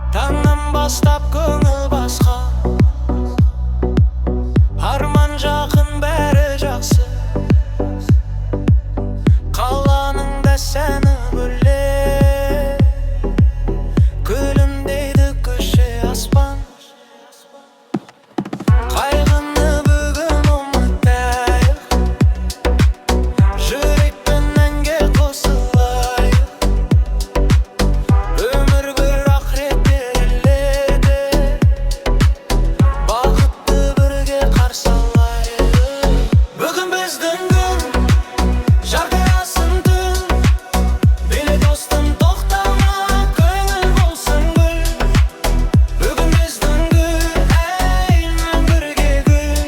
Таңнан бастап көңіл басқа, арман жақын бәрі жақсы. Қаланың да сәні бөлек, күлімдейді көше аспан. Қайғыны бүгін ұмытайық, жүрекпен әнге қосылайық. Өмір бір-ақ рет беріледі, бақытты бірге қарсы алайық. Бүгін біздің күн, жарқырасын түн, биле достым тоқтама, көңіл болсын гүл. Бүгін біздің күн, әймен бірге гүл,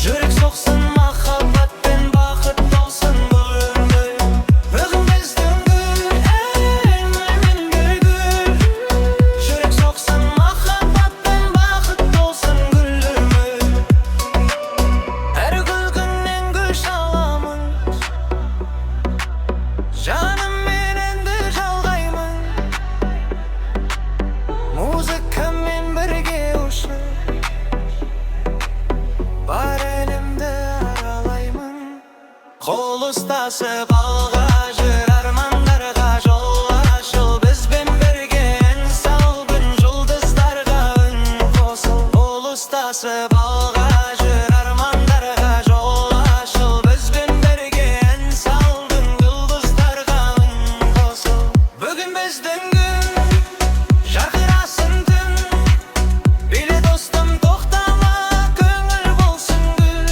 жүрек соқсын махаббат пен бақыт толсын бұл өмір. Бүгін біздің күн, әймен бірге гүл, жүрек соқсын махаббат пен бақыт толсын гүл өмір. Әр күлкіңнен гүл саламын, жаныммен әнді жалғаймын. Музыкамен бірге ұшып, бар әлемді аралаймын. Қол ұстасып алға жүр, армандарға жол ашыл. Бізбен бірге ән салғын, жұлдыздарға үн қосыл. Қол ұстасып алға жүр, армандарға жол ашыл. Бізбен бірге ән салғын, жұлдыздарға үн қосыл. Бүгін біздің күн, жарқырасын түн, биле достым тоқтама, көңіл болсын гүл.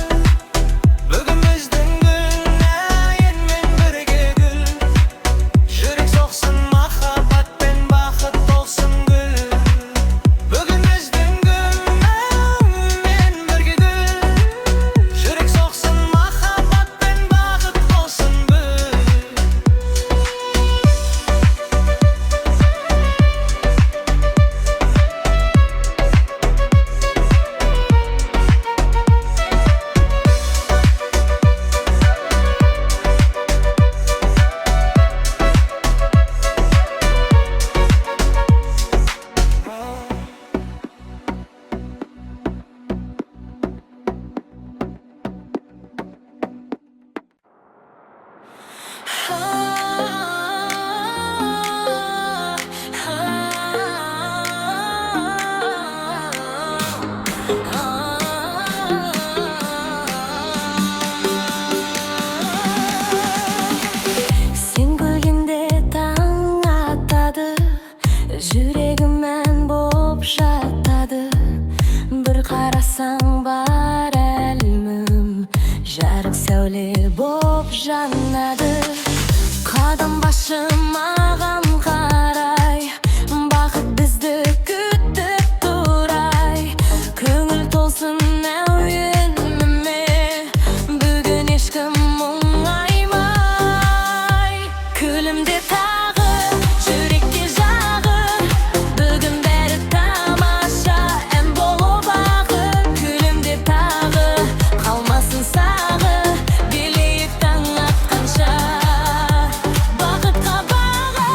Бүгін біздің күн, әйенмен бірге гүл, жүрек соқсын махаббат пен бақыт толсын гүл. Бүгін біздің күн, әйенмен бірге гүл, жүрек соқсын махаббат пен бақыт толсын гүл. Сен күлгенде таң атады, жүрегім ән боп жатады. Бір қарасаң бар әлемім, жарық сәуле боп жанады. Қадам басшы маған қарай, бақыт бізді күтіп тұрай. Көңіл толсын әуеніме, бүгін ешкім мұңаймай. Күлімде тағы, жүректе жағы, бүгін бәрі тамаша, ән болып ағып. Күлімде тағы, қалмасын сағы, билейік таң атқанша. Бақытқа баға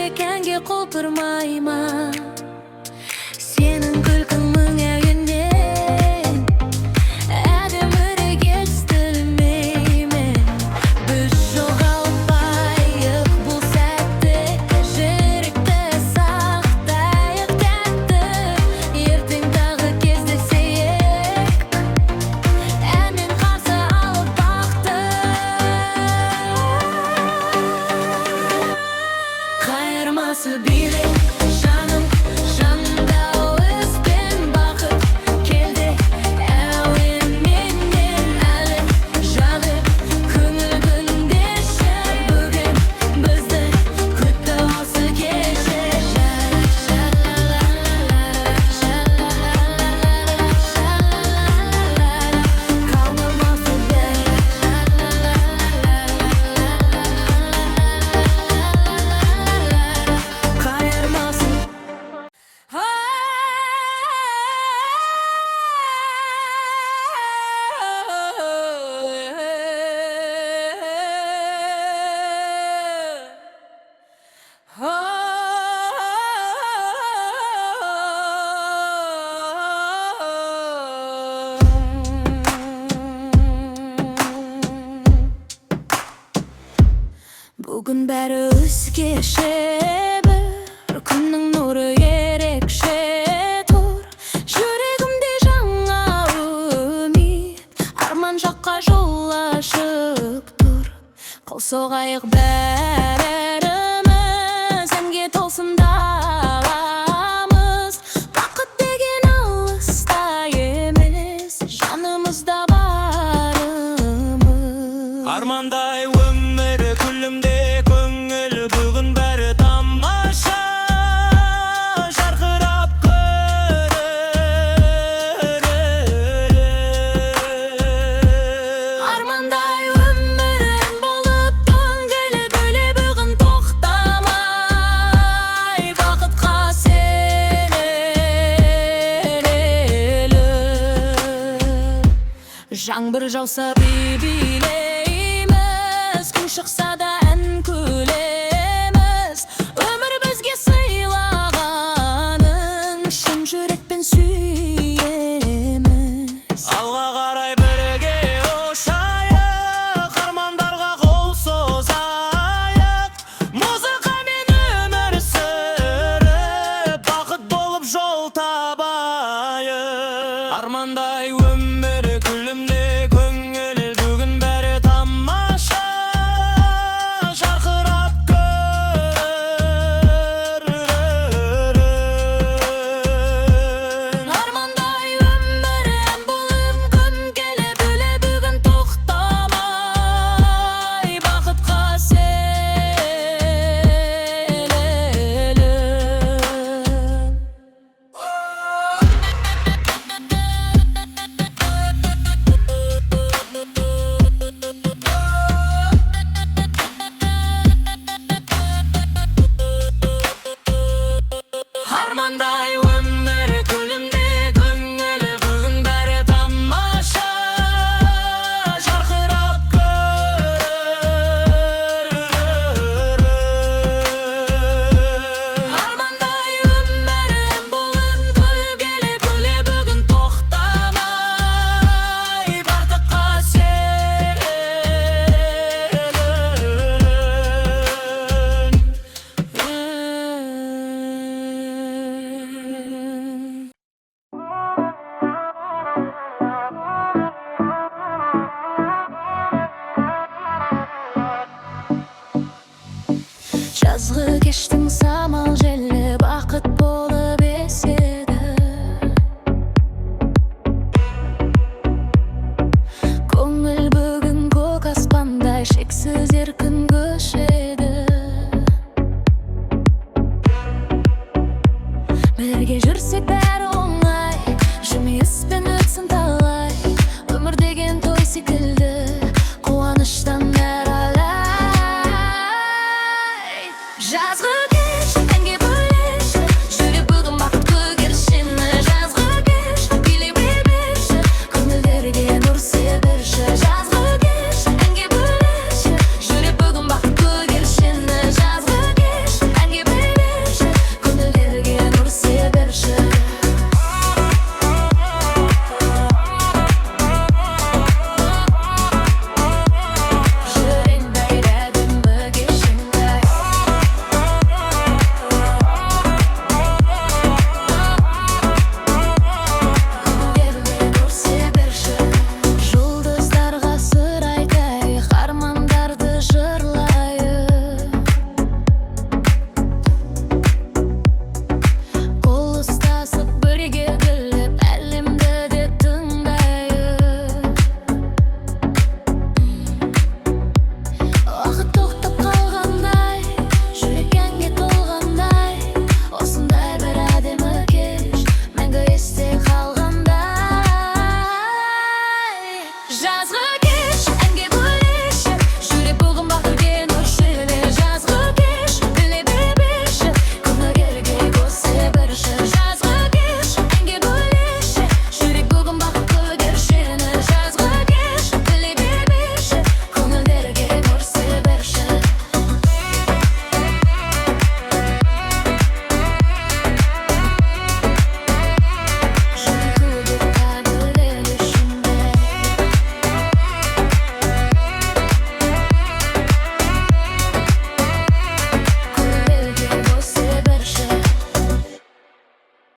екенге құлпырмайма. Сенің күлкің мың әуеннен әдемірек естілмеймін. Біз жоғалтпайық бұл сәтті, жүректі сақтайық тәтті. Ертең тағы кездесейік, әнмен қарсы алып бақты. Қайырмасы билік жаным, жанымда өскен бақыт келді әуенменен әлі жады. Көңіл күндеші бүгін бізді күтті осы кеші. Қалдырмасы қайырмасын. Бүгін бәрі өзгеше, бір күннің нұры ерекше тұр. Жүрегімде жаңа үміт, арман жаққа жол ашып тұр. Қол соғайық бәріміз, әнге толсын даламыз. Бақыт деген алыста емес, жанымызда барымыз. Армандай өмір күлімде көңіл, бүгін бәрі тамаша, жарқырап көрер. Армандай өмірін болып дөңгелек бөле бүгін тоқтамай, бақытқа сенеліп. Жаңбыр жауса билейміз, күн шықса да ән күлеміз. Өмір бізге сыйлағанын шын жүрекпен сүйеміз. Алға қарай бірге ұшайық, армандарға қол созайық. Музыкамен өмір сүріп, бақыт болып жол табайық. Армандай өмір күлімде көңіл, бүгін бәрі тамаша, жарқырап көрер. Армандай өмірін болып күн келе бөле бүгін тоқтамай, бақытқа сенеліп. Армандай өмір күлімде көңіл, бүгін бәрі тамаша, жарқырап көрер. Армандай өмірін болып күлгелі күле бүгін тоқтамай, бақытқа сенеліп. Жазғы кештің самал желі бақыт болып еседі. Көңіл бүгін көк аспандай шексіз еркін көшеді. Бірге жүрсек бәрі оңай, жымиыспен өтсін талай. Өмір деген той секілді, қуаныштан әр алай. Жазғы